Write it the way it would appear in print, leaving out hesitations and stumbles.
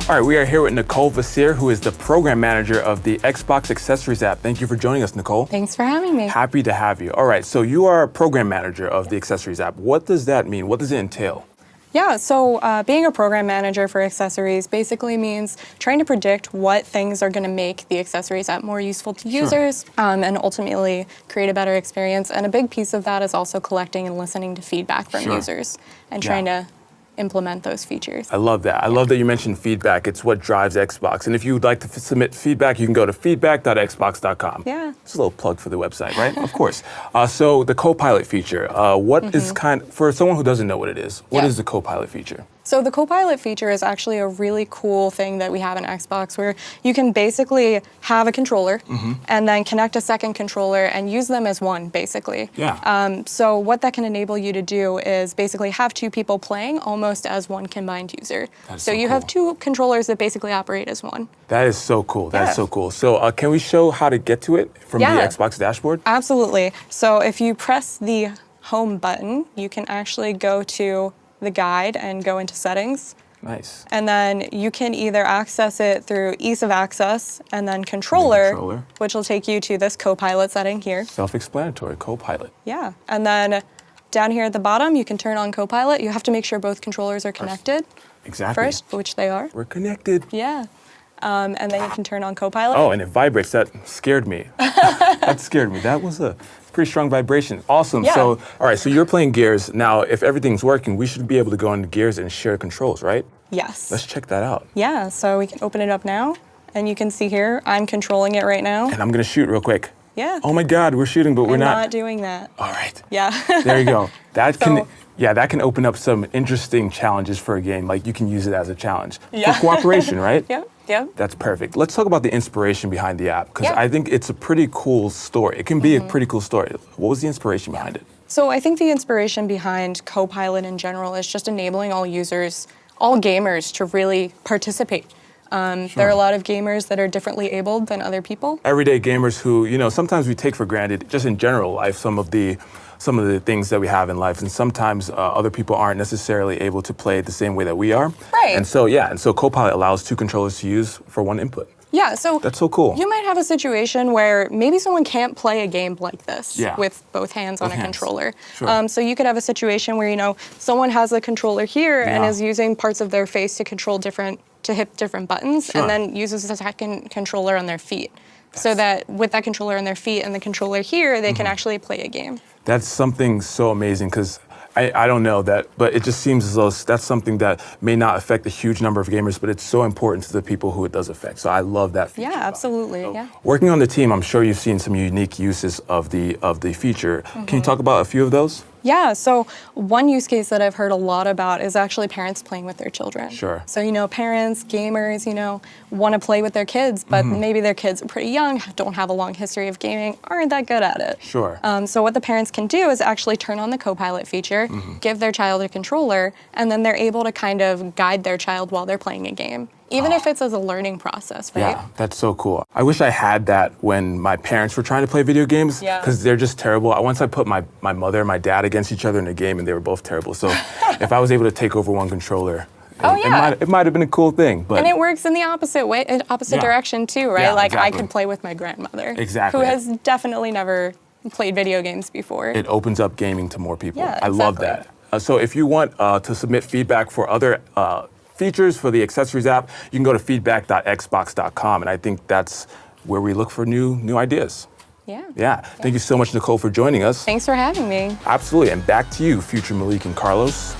All right, we are here with Nicole Vecere, who is the program manager of the Xbox Accessories app. Thank you for joining us, Nicole. Thanks for having me. Happy to have you. All right, so you are a program manager of the Accessories app. What does that mean? What does it entail? Yeah, so being a program manager for accessories basically means trying to predict what things are going to make the accessories app more useful to users and ultimately create a better experience. And a big piece of that is also collecting and listening to feedback from users and trying to implement those features. I love that. I love that you mentioned feedback. It's what drives Xbox. And if you would like to submit feedback, you can go to feedback.xbox.com. Yeah. It's a little plug for the website, right? Of course. So the Copilot feature, what is for someone who doesn't know what it is, what is the Copilot feature? So the Copilot feature is actually a really cool thing that we have in Xbox where you can basically have a controller and then connect a second controller and use them as one, basically. Yeah. So what that can enable you to do is basically have two people playing almost as one combined user. So you have two controllers that basically operate as one. That is so cool. That is so cool. So can we show how to get to it from the Xbox dashboard? Absolutely. So if you press the home button, you can actually go to the guide and go into settings. Nice. And then you can either access it through ease of access and then controller, which will take you to this Copilot setting here. Self-explanatory, Copilot. Yeah. And then down here at the bottom, you can turn on Copilot. You have to make sure both controllers are connected. Exactly. First, which they are. We're connected. Yeah. And then you can turn on Copilot. Oh, and it vibrates. That scared me. That scared me. That was a pretty strong vibration. Awesome. Yeah. So, all right, so you're playing Gears. Now, if everything's working, we should be able to go into Gears and share controls, right? Yes. Let's check that out. Yeah, so we can open it up now. And you can see here, I'm controlling it right now. And I'm going to shoot real quick. Yeah. Oh my God, we're shooting, but we're not doing that. All right. Yeah. There you go. That can open up some interesting challenges for a game. Like you can use it as a challenge for cooperation, right? Yeah. That's perfect. Let's talk about the inspiration behind the app because I think it's a pretty cool story. It can be a pretty cool story. What was the inspiration behind it? So I think the inspiration behind Copilot in general is just enabling all users, all gamers to really participate. There are a lot of gamers that are differently abled than other people. Everyday gamers who, you know, sometimes we take for granted, just in general life, some of the things that we have in life, and sometimes other people aren't necessarily able to play it the same way that we are. Right. And so Copilot allows two controllers to use for one input. Yeah, so that's so cool. You might have a situation where maybe someone can't play a game like this with both hands on a controller. Sure. So you could have a situation where, you know, someone has a controller here and is using parts of their face to control to hit different buttons, and then uses a second controller on their feet. So that with that controller on their feet and the controller here, they can actually play a game. That's something so amazing because I don't know that, but it just seems as though that's something that may not affect a huge number of gamers, but it's so important to the people who it does affect. So I love that feature. Yeah, absolutely. So, working on the team, I'm sure you've seen some unique uses of the feature. Can you talk about a few of those? Yeah, so one use case that I've heard a lot about is actually parents playing with their children. Sure. So, you know, parents, gamers, you know, want to play with their kids, but maybe their kids are pretty young, don't have a long history of gaming, aren't that good at it. Sure. So what the parents can do is actually turn on the Copilot feature, give their child a controller, and then they're able to kind of guide their child while they're playing a game. Even if it's as a learning process, right? Yeah, that's so cool. I wish I had that when my parents were trying to play video games because they're just terrible. Once I put my mother and my dad against each other in a game and they were both terrible. So if I was able to take over one controller, it might have been a cool thing. But and it works in the opposite direction too, right? Yeah, like I could play with my grandmother, who has definitely never played video games before. It opens up gaming to more people. Yeah, I love that. So if you want to submit feedback for other features for the Accessories app, you can go to feedback.xbox.com, and I think that's where we look for new ideas. Yeah. Thank you so much, Nicole, for joining us. Thanks for having me. Absolutely. And back to you, future Malik and Carlos.